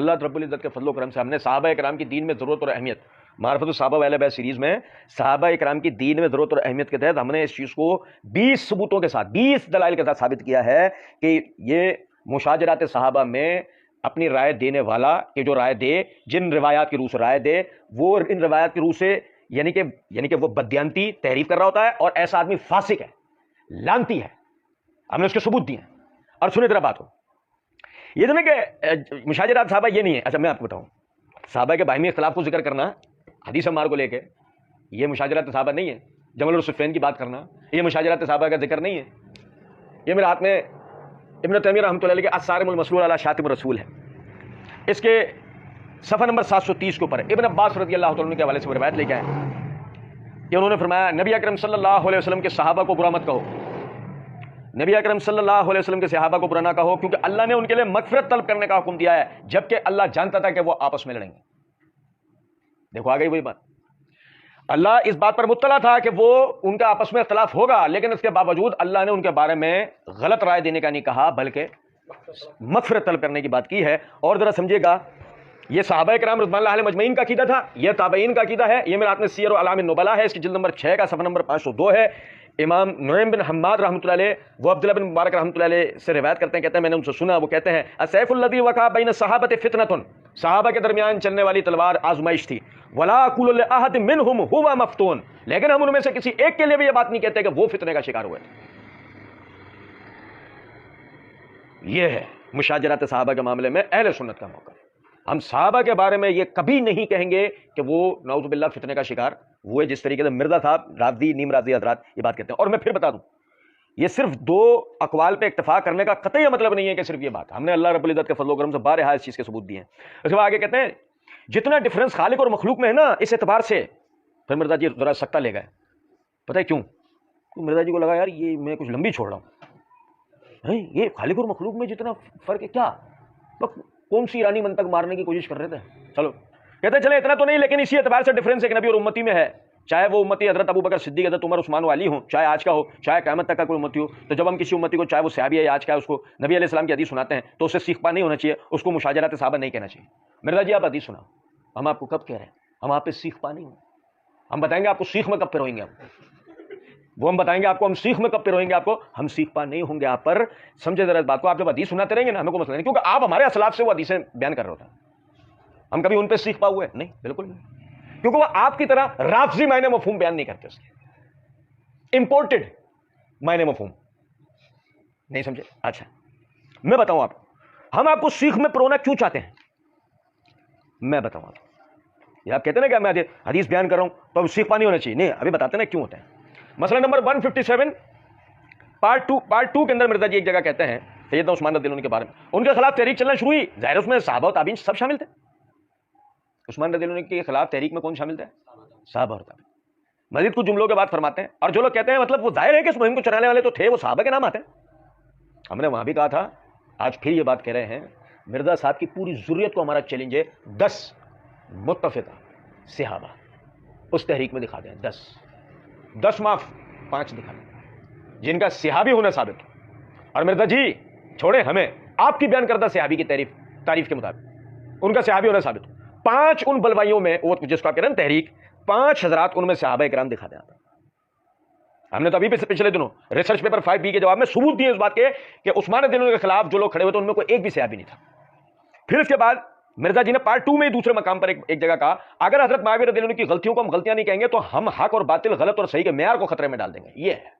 اللہ رب العزت کے فضل و کرم سے ہم نے صحابہ کرام کی دین میں ضرورت اور اہمیت، معرفت الصحابہ والا بیت سیریز میں صحابہ کرام کی دین میں ضرورت اور اہمیت کے تحت ہم نے اس چیز کو 20 ثبوتوں کے ساتھ، 20 دلائل کے ساتھ ثابت کیا ہے کہ یہ مشاجرات صحابہ میں اپنی رائے دینے والا کہ جو رائے دے، جن روایات کی روح سے رائے دے، وہ ان روایات کی روح سے یعنی کہ وہ بدیانتی تحریف کر رہا ہوتا ہے، اور ایسا آدمی فاسق ہے، لعنتی ہے۔ ہم نے اس کے ثبوت دیے ہیں۔ اور سنیں ذرا بات ہو، یہ نہیں کہ مشاجرات صحابہ یہ نہیں ہے۔ اچھا میں آپ کو بتاؤں، صحابہ کے باہمی اختلاف کو ذکر کرنا حدیث عمار کو لے کے، یہ مشاجرات صحابہ نہیں ہے۔ جمل الصفین کی بات کرنا، یہ مشاجرات صحابہ کا ذکر نہیں ہے۔ یہ میرے ہاتھ میں ابن تیمیہ رحمۃ اللہ علیہ کے الصارم المسلول علی شاتم الرسول ہے، اس کے صفحہ نمبر 730 کے اوپر ابن عباس رضی اللہ عنہ کے حوالے سے روایت لے کے آئے کہ انہوں نے فرمایا نبی اکرم صلی اللہ علیہ وسلم کے صحابہ کو برا مت کہو، نبی اکرم صلی اللہ علیہ وسلم کے صحابہ کو برا نہ کہو، کیونکہ اللہ نے ان کے لیے مغفرت طلب کرنے کا حکم دیا ہے، جبکہ اللہ جانتا تھا کہ وہ آپس میں لڑیں گے۔ دیکھو آ گئی وہی بات، اللہ اس بات پر مطلع تھا کہ وہ ان کا آپس میں اختلاف ہوگا، لیکن اس کے باوجود اللہ نے ان کے بارے میں غلط رائے دینے کا نہیں کہا، بلکہ مغفرت طلب کرنے کی بات کی ہے۔ اور ذرا سمجھیے گا، یہ صحابہ کرام رضوان اللہ علیہ مجمعین کا عقیدہ تھا، یہ تابعین کا عقیدہ ہے۔ یہ میرے ہاتھ میں سیر و اعلام النبلاء ہے، اس کی جلد نمبر 6 کا صفحہ نمبر 502 ہے۔ امام نعیم بن حماد رحمۃ اللہ علیہ وہ عبداللہ بن مبارک رحمۃ اللہ علیہ سے روایت کرتے ہیں، کہتے ہیں میں نے ان سے سنا، وہ کہتے ہیں السیف الذی وقع بین الصحابۃ فتنۃ، صحابہ کے درمیان چلنے والی تلوار آزمائش تھی، ولا اقول لاحد منہم هو مفتون، لیکن ہم ان میں سے کسی ایک کے لیے بھی یہ بات نہیں کہتے کہ وہ فتنے کا شکار ہوئے۔ یہ ہے مشاجرات صحابہ کے معاملے میں اہل سنت کا موقف۔ ہم صحابہ کے بارے میں یہ کبھی نہیں کہیں گے کہ وہ نعوذ باللہ فتنے کا شکار ہوئے، جس طریقے سے مرزا صاحب، رافضی، نیم رافضی حضرات یہ بات کہتے ہیں۔ اور میں پھر بتا دوں، یہ صرف 2 اقوال پہ اکتفا کرنے کا قطعی مطلب نہیں ہے کہ صرف یہ بات، ہم نے اللہ رب العزت کے فضل و کرم سے بارہا اس چیز کے ثبوت دیے ہیں۔ اس کے بعد آگے کہتے ہیں جتنا ڈفرنس خالق اور مخلوق میں ہے نا، اس اعتبار سے پھر مرزا جی ذرا سکتہ لے گئے۔ پتہ ہے کیوں؟ مرزا جی کو لگا یار یہ میں کچھ لمبی چھوڑ رہا ہوں، یہ خالق اور مخلوق میں جتنا فرق ہے، کیا کون سی ایرانی منطق مارنے کی کوشش کر رہے تھے؟ چلو کہتے ہیں چلے اتنا تو نہیں، لیکن اسی اعتبار سے ڈفرینس ایک نبی اور امتی میں ہے، چاہے وہ امتی حضرت ابو بکر صدیق، حضرت عمر، عثمان و علی ہوں، چاہے آج کا ہو، چاہے قیامت تک کا کوئی امتی ہو۔ تو جب ہم کسی امتی کو، چاہے وہ صحابی ہے یا آج کا ہے، اس کو نبی علیہ السلام کی حدیث سناتے ہیں تو اسے سیخ پا نہیں ہونا چاہیے، اس کو مشاجرات صحابہ نہیں کہنا چاہیے۔ مرزا جی آپ حدیث سناؤ، ہم آپ کو کب کہہ رہے ہیں؟ ہم آپ پہ سیخ پا نہیں ہوں، ہم بتائیں گے آپ کو سیخ میں کب پہ روئیں گے، وہ ہم بتائیں گے آپ کو ہم سیخ میں کب پہ روئیں گے، آپ کو ہم سیخ پا نہیں ہوں گے آپ پر۔ سمجھے ذرا اس بات کو، آپ جب حدیث سناتے رہیں گے نا، ہمیں کوئی مسئلہ نہیں، کیونکہ آپ ہمارے اسلاف سے وہ حدیثیں بیان کر رہے ہوتے ہیں۔ ہم کبھی ان پہ سیکھ پا ہوئے نہیں، بالکل نہیں، کیونکہ وہ آپ کی طرح رافضی معنی مفہوم بیان نہیں کرتے، اس کے امپورٹڈ معنی مفہوم نہیں سمجھے۔ اچھا میں بتاؤں آپ کو، ہم آپ کو سیکھ میں پرونا کیوں چاہتے ہیں، میں بتاؤں آپ کو۔ یہ آپ کہتے ہیں نا کہ میں حدیث بیان کر رہا ہوں تو اب سیکھ پا نہیں ہونا چاہیے، نہیں، ابھی بتاتے ہیں کیوں ہوتا ہے۔ مسئلہ نمبر 157 پارٹ 2 کے اندر مرزا جی ایک جگہ کہتے ہیں سیدنا عثمان رضی اللہ عنہ کے بارے میں، ان کے خلاف تحریک چلنا شروع ہوئی، ظاہر اس میں صحابہ و تابعین سب شامل تھے۔ عثمان رضی اللہ عنہ کے خلاف تحریک میں کون شامل تھے؟ صحابہ اور تابعین۔ مزید کچھ جملوں کے بعد فرماتے ہیں، اور جو لوگ کہتے ہیں مطلب وہ ظاہر ہے کہ اس مہم کو چلانے والے تو تھے، وہ صحابہ کے نام آتے ہیں۔ ہم نے وہاں بھی کہا تھا، آج پھر یہ بات کہہ رہے ہیں، مرزا صاحب کی پوری ضروریت کو ہمارا چیلنج ہے، 10 متفقہ صحابہ اس تحریک میں دکھا دیں، 10 معاف 5 دکھا دیں جن کا صحابی ہونا ثابت ہو۔ اور مرزا جی چھوڑیں ہمیں، آپ کی بیان کردہ صحابی کی تعریف کے مطابق ان کا صحابی ہونا ثابت ہو۔ 5 ان بلوائیوں میں، وہ جس کا کہنا تحریک، 5 حضرات ان میں صحابہ کرام دکھا دیں۔ ہم نے تو ابھی پچھلے دنوں ریسرچ پیپر 5B کے جواب میں ثبوت دیے اس بات کے کہ عثمان رضی اللہ عنہ کے خلاف جو لوگ کھڑے ہوئے تھے ان میں کوئی ایک بھی صحابی نہیں تھا۔ پھر اس کے بعد مرزا جی نے پارٹ 2 میں دوسرے مقام پر ایک جگہ کہا، اگر حضرت معاویہ رضی اللہ عنہ کی غلطیوں کو ہم غلطیاں نہیں کہیں گے تو ہم حق اور باطل، غلط اور صحیح کے معیار کو خطرے میں ڈال دیں گے۔ یہ ہے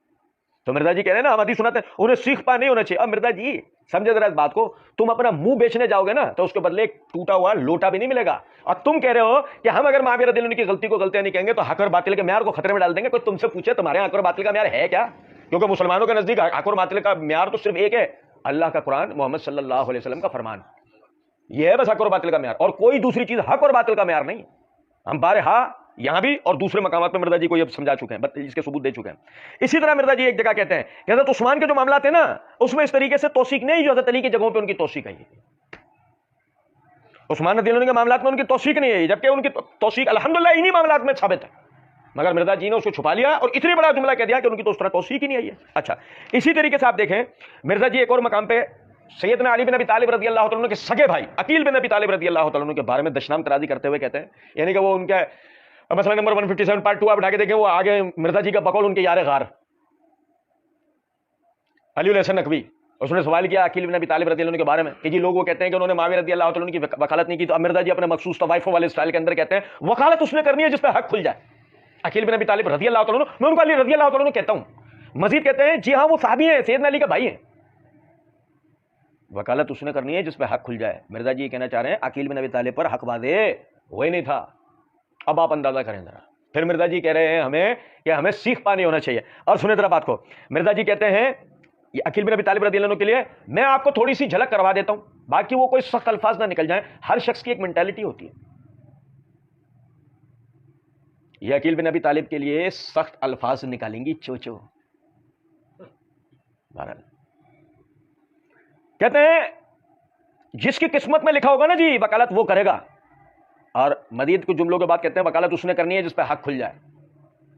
تو مرزا جی کہہ رہے ہیں نا، ہم حدیث سناتے ہیں انہیں سیکھ پا نہیں ہونا چاہیے۔ اب مرزا جی سمجھے ذرا اس بات کو، تم اپنا منہ بیچنے جاؤ گے نا تو اس کے بدلے ایک ٹوٹا ہوا لوٹا بھی نہیں ملے گا، اور تم کہہ رہے ہو کہ ہم اگر معاویہ رضی اللہ عنہ کی غلطی کو غلطیاں نہیں کہیں گے تو حق اور باطل کے معیار کو خطرے میں ڈال دیں گے۔ کوئی تم سے پوچھے تمہارے حق اور باطل کا معیار ہے کیا؟ کیونکہ مسلمانوں کے نزدیک حق اور باطل کا معیار تو صرف ایک ہے، اللہ کا قرآن، محمد صلی اللہ علیہ وسلم کا فرمان، یہ ہے بس حق اور باطل کا معیار، اور کوئی دوسری چیز حق اور باطل کا معیار نہیں۔ ہم بارہا یہاں بھی اور دوسرے مقامات پہ مرزا جی کو یہ سمجھا چکے ہیں، اس کے ثبوت دے چکے ہیں۔ اسی طرح مرزا جی ایک جگہ کہتے ہیں کہ حضرت عثمان کے جو معاملات ہیں نا، اس میں اس طریقے سے توثیق نہیں جو حضرت علی کی جگہوں پہ ان کی توثیق ہے۔ عثمان رضی اللہ عنہ کے معاملات میں ان کی توثیق نہیں ہے، جبکہ ان کی توثیق الحمدللہ انہی معاملات میں ثابت ہے، مگر مرزا جی نے اس کو چھپا لیا اور اتنی بڑا جملہ کہہ دیا کہ ان کی تو اس طرح توثیق ہی نہیں آئی ہے۔ اچھا اسی طریقے سے آپ دیکھیں مرزا جی ایک اور مقام پہ سیدنا علی بن ابی طالب رضی اللہ تعالیٰ عنہ کے سگے بھائی عقیل بن ابی طالب رضی اللہ تعالیٰ عنہ کے بارے میں دشنام ترازی کرتے ہوئے کہتے ہیں، یعنی کہ وہ ان کے مسئلہ نمبر 157 پارٹ 2 آپ اٹھا کے دیکھیں، وہ آگے مرزا جی کا بقول ان کے یار غار علی الحسن نقوی، اس نے سوال کیا عقیل بن ابی طالب رضی اللہ عنہ کے بارے میں کہ جی لوگ وہ کہتے ہیں کہ انہوں نے معاویہ رضی اللہ تعالیٰ عنہ کی وکالت نہیں کی، تو اب مرزا جی اپنے مخصوص طوائفوں والے اسٹائل کے اندر کہتے ہیں وکالت اس نے کرنی ہے جس پہ حق کھل جائے، عقیل بن ابی طالب رضی اللہ تعالیٰ عنہ، میں ان کو علی رضی اللہ تعالیٰ عنہ کہتا ہوں۔ مزید کہتے ہیں جی ہاں وہ صحابی ہیں، سیدنا علی کا بھائی ہیں، وکالت اس نے کرنی ہے جس پہ حق کھل جائے۔ مرزا جی کہنا چاہ رہے ہیں عقیل بن ابی طالب پر حق واضح ہوئے نہیں تھا۔ اب آپ اندازہ کریں ذرا، پھر مرزا جی کہہ رہے ہیں ہمیں کہ ہمیں سیخ پانی ہونا چاہیے۔ اور سنیں ذرا بات کو، مرزا جی کہتے ہیں یہ عقیل بن ابی طالب رضی اللہ عنہ کے لیے میں آپ کو تھوڑی سی جھلک کروا دیتا ہوں، باقی وہ کوئی سخت الفاظ نہ نکل جائیں، ہر شخص کی ایک مینٹالٹی ہوتی ہے۔ یہ عقیل بن ابی طالب کے لیے سخت الفاظ نکالیں گی چوچو۔ بہرحال کہتے ہیں جس کی قسمت میں لکھا ہوگا نا جی وکالت وہ کرے گا، اور مزید کچھ جملوں کے بعد کہتے ہیں وکالت اس نے کرنی ہے جس پہ حق کھل جائے۔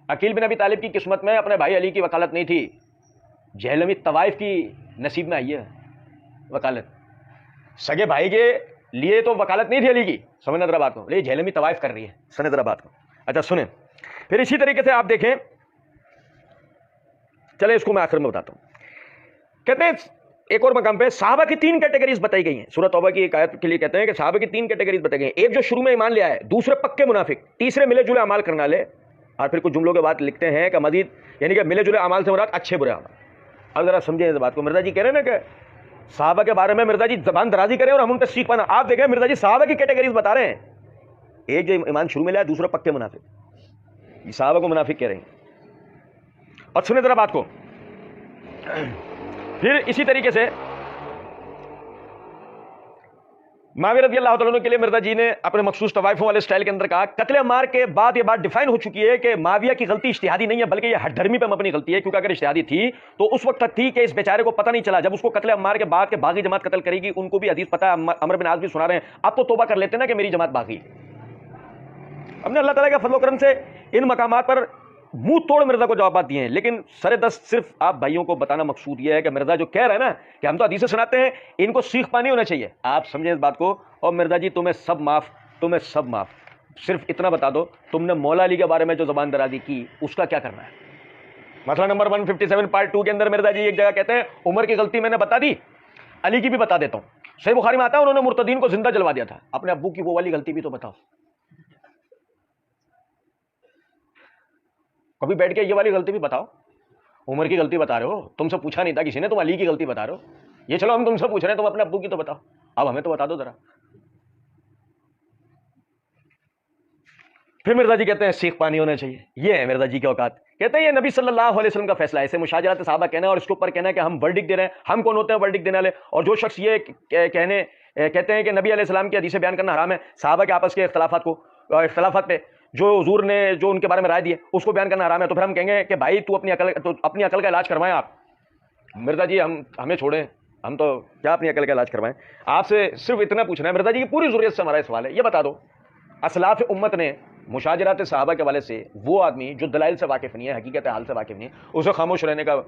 عقیل بن ابی طالب کی قسمت میں اپنے بھائی علی کی وکالت نہیں تھی، جہلمی طوائف کی نصیب میں آئی ہے وکالت۔ سگے بھائی کے لیے تو وکالت نہیں تھی علی کی، سمجھنا ذرا بات کو، لیکن جہلمی طوائف کر رہی ہے، سنیں ذرا بات کو۔ اچھا سنیں، پھر اسی طریقے سے آپ دیکھیں، چلے اس کو میں آخر میں بتاتا ہوں۔ کہتے ہیں ایک اور مقام پہ صحابہ کی 3 کیٹیگریز بتائی گئی ہیں، سورۃ توبہ کی ایک آیت کے لیے کہتے ہیں کہ صحابہ کی 3 کیٹیگریز بتائی گئی ہیں، ایک جو شروع میں ایمان لے آئے، دوسرے پکے منافق، تیسرے ملے جلے اعمال کرنے والے، اور پھر کچھ جملوں کے بعد لکھتے ہیں کہ مزید یعنی کہ ملے جلے اعمال سے مراد اچھے برے اعمال۔ اب ذرا سمجھیں اس بات کو، مرزا جی کہہ رہے ہیں نا کہ صحابہ کے بارے میں مرزا جی زبان درازی کریں اور ہم ان پہ سیکھ پانا، آپ دیکھیں مرزا جی صحابہ کی کیٹیگریز بتا رہے ہیں، ایک جو ایمان شروع میں لے آئے، دوسرا پکے منافق، یہ صحابہ کو منافق کہہ رہے ہیں۔ اور سنیں ذرا بات کو، پھر اسی طریقے سے معاویہ رضی اللہ تعالیٰ عنہ کے لیے مرزا جی نے اپنے مخصوص طوائفوں والے سٹائل کے اندر کہا قتل عمار کے بعد یہ بات ڈیفائن ہو چکی ہے کہ معاویہ کی غلطی اجتہادی نہیں ہے بلکہ یہ ہٹ دھرمی پہ مبنی غلطی ہے، کیونکہ اگر اجتہادی تھی تو اس وقت تک تھی کہ اس بیچارے کو پتہ نہیں چلا، جب اس کو قتل عمار کے بعد کے باغی جماعت قتل کرے گی، ان کو بھی حدیث پتہ ہے، عمر بن عاص بھی سنا رہے ہیں، اب تو توبہ کر لیتے نا کہ میری جماعت باغی۔ ہم نے اللہ تعالیٰ کے فضل و کرم سے ان مقامات پر منہ توڑ مرزا کو جوابات دیے ہیں، لیکن سر دست صرف آپ بھائیوں کو بتانا مقصود یہ ہے کہ مرزا جو کہہ رہے ہیں نا کہ ہم تو حدیثیں سناتے ہیں، ان کو سیخ پانی ہونا چاہیے، آپ سمجھیں اس بات کو۔ اور مرزا جی تمہیں سب معاف، تمہیں سب معاف، صرف اتنا بتا دو تم نے مولا علی کے بارے میں جو زبان درازی کی اس کا کیا کرنا ہے۔ مسئلہ نمبر 157 پارٹ 2 کے اندر مرزا جی ایک جگہ کہتے ہیں عمر کی غلطی میں نے بتا دی، علی کی بھی بتا دیتا ہوں، صحیح بخاری میں آتا ہے انہوں نے مرتدین کو زندہ جلوا دیا تھا، اپنے ابو کی وہ والی غلطی بھی تو بتاؤ، کبھی بیٹھ کے یہ والی غلطی بھی بتاؤ۔ عمر کی غلطی بتا رہے ہو، تم سے پوچھا نہیں تھا کسی نے، تم علی کی غلطی بتا رہے ہو، یہ چلو ہم تم سے پوچھ رہے ہیں، تم اپنے ابو کی تو بتاؤ، اب ہمیں تو بتا دو ذرا۔ پھر مرزا جی کہتے ہیں سیخ پانی ہونا چاہیے، یہ ہے مرزا جی کے اوقات، کہتے ہیں یہ نبی صلی اللہ علیہ وسلم کا فیصلہ ہے، اسے مشاجرات صحابہ کہنا ہے اور اس کے اوپر کہنا ہے کہ ہم ورڈکٹ دے رہے ہیں، ہم کون ہوتے ہیں ورڈکٹ دینے والے، اور جو شخص یہ کہتے ہیں کہ نبی علیہ السلام کی حدیثیں بیان کرنا حرام ہے، صحابہ کے آپس کے اختلافات پہ جو حضور نے جو ان کے بارے میں رائے دی ہے اس کو بیان کرنا حرام ہے، تو پھر ہم کہیں گے کہ بھائی تو اپنی عقل کا علاج کروائیں آپ، مرزا جی ہمیں چھوڑیں، ہم تو کیا اپنی عقل کا علاج کروائیں، آپ سے صرف اتنا پوچھنا ہے مرزا جی کی پوری ضروریت سے ہمارا سوال ہے، یہ بتا دو اسلاف امت نے مشاجرات صحابہ کے والے سے وہ آدمی جو دلائل سے واقف نہیں ہے، حقیقت حال سے واقف نہیں ہے، اسے خاموش رہنے کا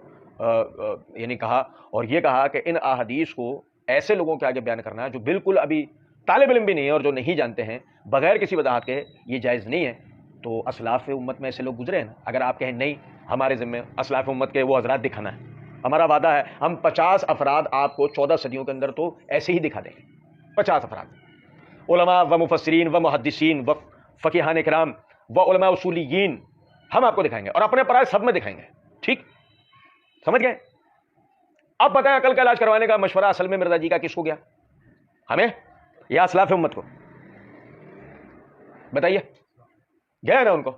یعنی کہا، اور یہ کہا کہ ان احادیث کو ایسے لوگوں کے آگے بیان کرنا ہے جو بالکل ابھی طالب علم بھی نہیں ہے اور جو نہیں جانتے ہیں بغیر کسی وضاحت کے، یہ جائز نہیں ہے۔ تو اسلاف امت میں ایسے لوگ گزرے ہیں نا، اگر آپ کہیں نہیں ہمارے ذمہ اسلاف امت کے وہ حضرات دکھانا ہے، ہمارا وعدہ ہے ہم 50 افراد آپ کو 14 صدیوں کے اندر تو ایسے ہی دکھا دیں گے، 50 افراد، علماء و مفسرین و محدثین و فقیہان کرام و علماء اصولیین، ہم آپ کو دکھائیں گے اور اپنے پرائے سب میں دکھائیں گے، ٹھیک سمجھ گئے؟ اب بتائیں عقل کا علاج کروانے کا مشورہ اصل میں مرزا جی کا کس کو گیا، ہمیں یا اسلاف امت کو؟ بتائیے، گیا نا ان کو۔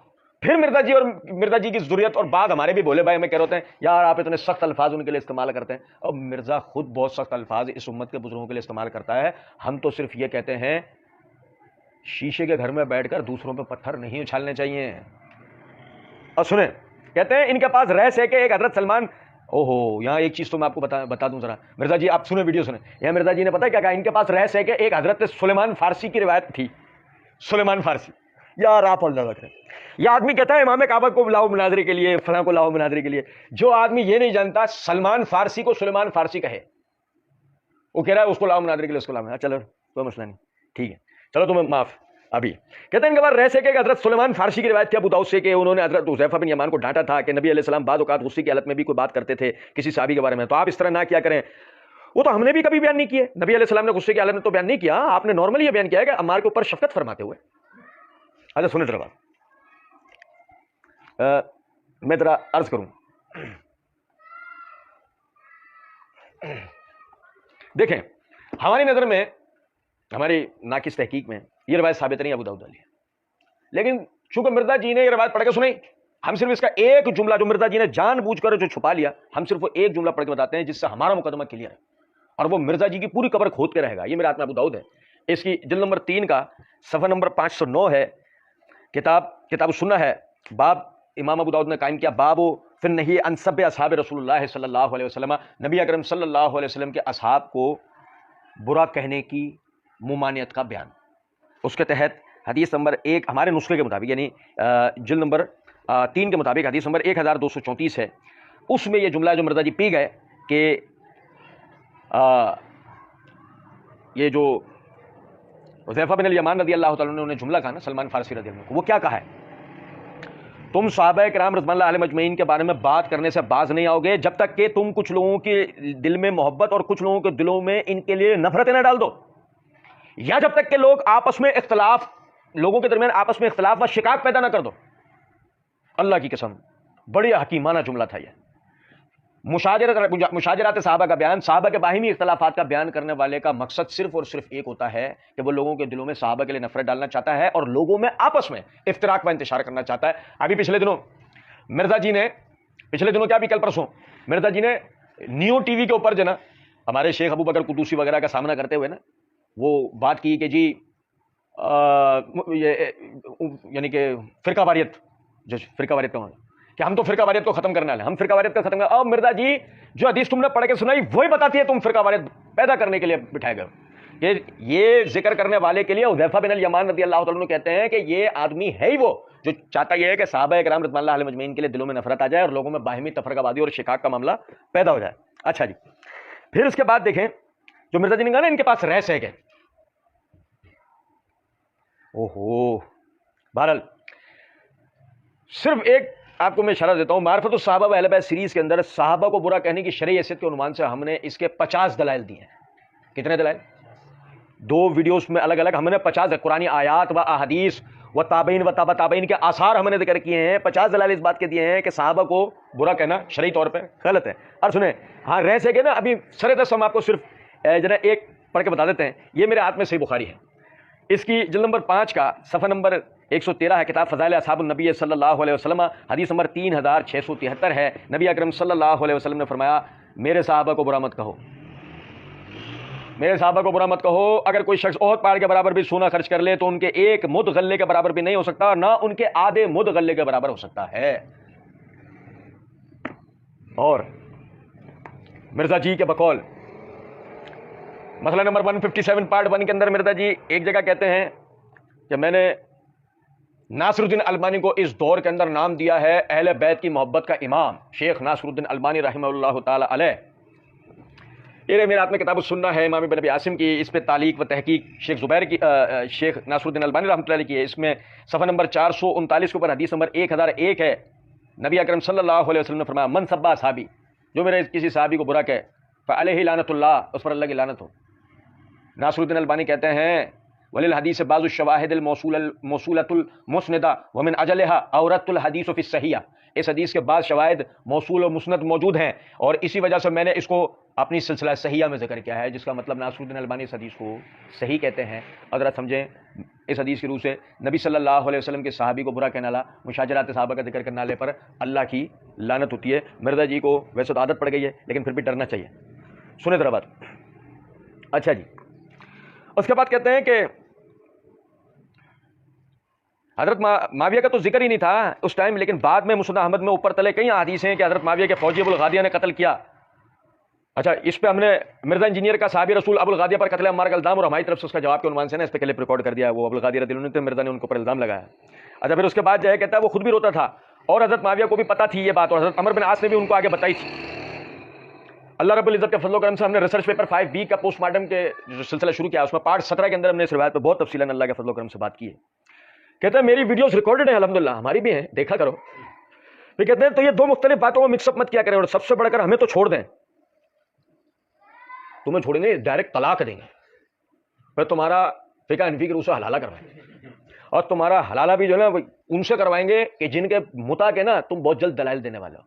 پھر مرزا جی کی ضروریت اور بعد ہمارے بھی بولے بھائی ہمیں کہہ رہے ہوتے ہیں یار آپ اتنے سخت الفاظ ان کے لیے استعمال کرتے ہیں، اور مرزا خود بہت سخت الفاظ اس امت کے بزرگوں کے لیے استعمال کرتا ہے، ہم تو صرف یہ کہتے ہیں شیشے کے گھر میں بیٹھ کر دوسروں پہ پتھر نہیں اچھالنے چاہیے۔ اور سنیں، کہتے ہیں ان کے پاس رہ سے کہ ایک حضرت سلمان، اوہو یہاں ایک چیز تو میں آپ کو بتا دوں ذرا، مرزا جی آپ سنیں ویڈیو سنیں، یہاں مرزا جی نے پتہ کیا کہا، ان کے پاس رہ سے کہ ایک حضرت سلیمان فارسی کی روایت تھی، سلیمان فارسی، یار آپ اللہ رکھ رہے ہیں، یہ آدمی کہتا ہے امام کعبہ کو لاؤ مناظرے کے لیے، فلاں کو لاؤ مناظرے کے لیے، جو آدمی یہ نہیں جانتا سلمان فارسی کو سلیمان فارسی کہے، وہ کہہ رہا ہے اس کو لاؤ مناظرے کے لیے، اس کو لاؤ، چلو کوئی مسئلہ نہیں، ٹھیک ہے چلو تمہیں معاف۔ ابھی کہتے ہیں ان کے بعد رہ سکے کہ حضرت سلیمان فارسی کی روایت تھی ابو داؤد سے کہ انہوں نے حضرت حذیفہ بن یمان کو ڈانٹا تھا کہ نبی علیہ السلام بعض اوقات غصے کی حالت میں بھی کوئی بات کرتے تھے کسی صحابی کے بارے میں، تو آپ اس طرح نہ کیا کریں۔ وہ تو ہم نے بھی کبھی بیان نہیں کیے، نبی علیہ السلام نے غصے کی حالت میں تو بیان نہیں کیا، آپ نے نارملی یہ بیان کیا ہے کہ عمار کے اوپر شفقت فرماتے ہوئے۔ اچھا سنیں ذرا بات، میں ذرا عرض کروں، دیکھیں ہماری نظر میں، ہماری ناقص تحقیق میں یہ روایت ثابت نہیں ابو داؤد والی ہے، لیکن چونکہ مرزا جی نے یہ روایت پڑھ کے سنائی، ہم صرف اس کا ایک جملہ جو مرزا جی نے جان بوجھ کر جو چھپا لیا، ہم صرف وہ ایک جملہ پڑھ کے بتاتے ہیں جس سے ہمارا مقدمہ کلیئر ہے، اور وہ مرزا جی کی پوری قبر کھود کے رہے گا۔ یہ میرے ہاتھ میں ابو داؤد ہے، اس کی جلد نمبر 3 کا صفحہ نمبر 509 ہے، کتاب السنہ ہے، باب امام ابو داؤد نے قائم کیا، باب فی النہی عن سب اصحاب رسول اللہ صلی اللہ علیہ وسلم، نبی اکرم صلی اللہ علیہ وسلم کے اصحاب کو برا کہنے کی ممانعت کا بیان۔ اس کے تحت حدیث نمبر 1 ہمارے نسخے کے مطابق، یعنی جلد نمبر 3 کے مطابق حدیث نمبر 1234 ہے، اس میں یہ جملہ جو مرزا جی پی گئے کہ یہ جو حذیفہ بن الیمان رضی اللہ تعالیٰ عنہ نے جملہ کہا نا سلمان فارسی رضی اللہ عنہ کو، وہ کیا کہا ہے؟ تم صحابہ کرام رضوان اللہ علیہم اجمعین کے بارے میں بات کرنے سے باز نہیں آؤ گے جب تک کہ تم کچھ لوگوں کے دل میں محبت اور کچھ لوگوں کے دلوں میں ان کے لیے نفرتیں نہ ڈال دو، یا جب تک کہ لوگوں کے درمیان آپس میں اختلاف و شقاق پیدا نہ کر دو۔ اللہ کی قسم بڑی حکیمانہ جملہ تھا یہ۔ مشاجرات صحابہ کا بیان، صحابہ کے باہمی اختلافات کا بیان کرنے والے کا مقصد صرف اور صرف ایک ہوتا ہے کہ وہ لوگوں کے دلوں میں صحابہ کے لیے نفرت ڈالنا چاہتا ہے اور لوگوں میں آپس میں افتراق و انتشار کرنا چاہتا ہے۔ ابھی پچھلے دنوں مرزا جی نے، کیا بھی کل پرسوں مرزا جی نے نیو ٹی وی کے اوپر جو نا ہمارے شیخ ابو بکر قدوسی وغیرہ کا سامنا کرتے ہوئے نا وہ بات کی کہ جی یعنی کہ فرقہ واریت، جو فرقہ واریت کا کہ ہم تو فرقہ واریت کو ختم کرنے والے ہیں، ہم فرقہ واریت کو ختم کرنے، اور مرزا جی جو حدیث تم نے پڑھ کے سنائی وہی بتاتی ہے تم فرقہ واریت پیدا کرنے کے لیے بٹھائے گئے کہ یہ ذکر کرنے والے کے لیے حذیفہ بن الیمان رضی اللہ تعالیٰ عنہ کہتے ہیں کہ یہ آدمی ہے ہی وہ جو چاہتا یہ ہے کہ صحابہ کرام رضوان اللہ علیہم اجمعین کے لیے دلوں میں نفرت آ جائے اور لوگوں میں باہمی تفرقہ بازی اور شقاق کا معاملہ پیدا ہو جائے۔ اچھا جی، پھر اس کے بعد دیکھیں جو مرزا جی نے کہا نا ان کے پاس رہس ہے کہ اوہو، بہرحال صرف ایک آپ کو میں اشارہ دیتا ہوں، معرفت الصحابہ و اہل بیت سیریز کے اندر صحابہ کو برا کہنے کی شرعی حیثیت کے عنوان سے ہم نے اس کے 50 دلائل دیے ہیں۔ کتنے دلائل؟ 2 ویڈیوز میں الگ الگ ہم نے 50 قرآنی آیات و احادیث و تابعین و تابع تابعین کے آثار ہم نے ذکر کیے ہیں، 50 دلائل اس بات کے دیے ہیں کہ صحابہ کو برا کہنا شرعی طور پہ غلط ہے۔ اور سنیں ہاں رہ سکے نا، ابھی سر دست ہم آپ کو صرف جو ایک پڑھ کے بتا دیتے ہیں، یہ میرے ہاتھ میں صحیح بخاری ہے، اس کی جلد نمبر 5 کا صفحہ نمبر 113 ہے، کتاب فضائل اصحاب النبی صلی اللہ علیہ وسلم، حدیث نمبر 3673 ہے۔ نبی اکرم صلی اللہ علیہ وسلم نے فرمایا میرے صحابہ کو برا مت کہو، میرے صحابہ کو برا مت کہو، اگر کوئی شخص احد پہاڑ کے برابر بھی سونا خرچ کر لے تو ان کے 1 مد غلے کے برابر بھی نہیں ہو سکتا، نہ ان کے آدھے مد غلے کے برابر ہو سکتا ہے۔ اور مرزا جی کے بقول مسئلہ نمبر 157 پارٹ 1 کے اندر مرزا جی ایک جگہ کہتے ہیں کہ میں نے ناصر الدین البانی کو اس دور کے اندر نام دیا ہے اہل بیت کی محبت کا امام، شیخ ناصر الدین البانی رحمہ اللہ تعالی علیہ۔ یہ میرے ہاتھ میں کتاب السنہ ہے امام ابن ابی عاصم کی، اس پہ تعلیق و تحقیق شیخ زبیر کی، شیخ ناصر الدین البانی رحمۃ اللہ علیہ کی ہے، اس میں صفحہ نمبر 439 کے اوپر حدیث نمبر 1001 ہے۔ نبی اکرم صلی اللہ علیہ وسلم نے فرمایا من سب صحابی، جو میرے کسی صحابی کو برا کہے فعلیہ لعنت اللہ، اس پر اللہ کی لعنت ہو۔ ناصر الدین البانی کہتے ہیں وللحدیث بعض الشواہد الموصولۃ المسندہ ومن اجلها اورت الحدیث فی الصحیحہ، اس حدیث کے بعض شواہد موصول و مسند موجود ہیں اور اسی وجہ سے میں نے اس کو اپنی سلسلہ صحیحہ میں ذکر کیا ہے، جس کا مطلب ناصر الدین البانی اس حدیث کو صحیح کہتے ہیں۔ اگر آپ سمجھیں اس حدیث کی روح سے نبی صلی اللہ علیہ وسلم کے صحابی کو برا کہنے والا، مشاجرات صحابہ کا ذکر کرنے والے پر اللہ کی لعنت ہوتی ہے۔ مرزا جی کو ویسے تو عادت پڑ گئی ہے لیکن پھر بھی ڈرنا چاہیے۔ سنیں ذرا بات۔ اچھا جی، اس کے بعد کہتے ہیں کہ حضرت معاویہ کا تو ذکر ہی نہیں تھا اس ٹائم، لیکن بعد میں مسند احمد میں اوپر تلے کئی احادیث ہیں کہ حضرت معاویہ کے فوجی ابو الغادیہ نے قتل کیا۔ اچھا، اس پہ ہم نے مرزا انجینئر کا صحابی رسول ابو الغادیہ پر قتل عمار کا الزام اور ہماری طرف سے اس کا جواب کے عنوان سے نا اس پہ کلپ ریکارڈ کر دیا، وہ ابو الغادیہ رضی اللہ عنہ مرزا نے ان کو پر الزام لگایا۔ اچھا، پھر اس کے بعد جو ہے کہتا ہے وہ خود بھی روتا تھا اور حضرت معاویہ کو بھی پتہ تھی یہ بات، اور حضرت عمر بن عاص نے بھی ان کو آگے بتائی تھی۔ اللہ رب العزت کے فضل و کرم سے ہم نے ریسرچ پیپر 5B کا پوسٹ مارٹم کے جو سلسلہ شروع کیا، اس میں پارٹ 17 کے اندر ہم نے اس روایت پہ بہت تفصیلاً اللہ کے فضل و کرم سے بات کی ہے. کہتے ہیں میری ویڈیوز ریکارڈڈ ہیں الحمدللہ، ہماری بھی ہیں، دیکھا کرو. پھر کہتے ہیں تو یہ دو مختلف باتوں کو مکس اپ مت کیا کریں، اور سب سے بڑھ کر ہمیں تو چھوڑ دیں. تمہیں چھوڑیں گے ڈائریکٹ طلاق دیں گے، پھر تمہارا فقہ حنفی کے روح سے حلالہ کروائیں گے، اور تمہارا حلالہ بھی جو ہے نا ان سے کروائیں گے کہ جن کے متا کے نا تم بہت جلد دلائل دینے والے ہو.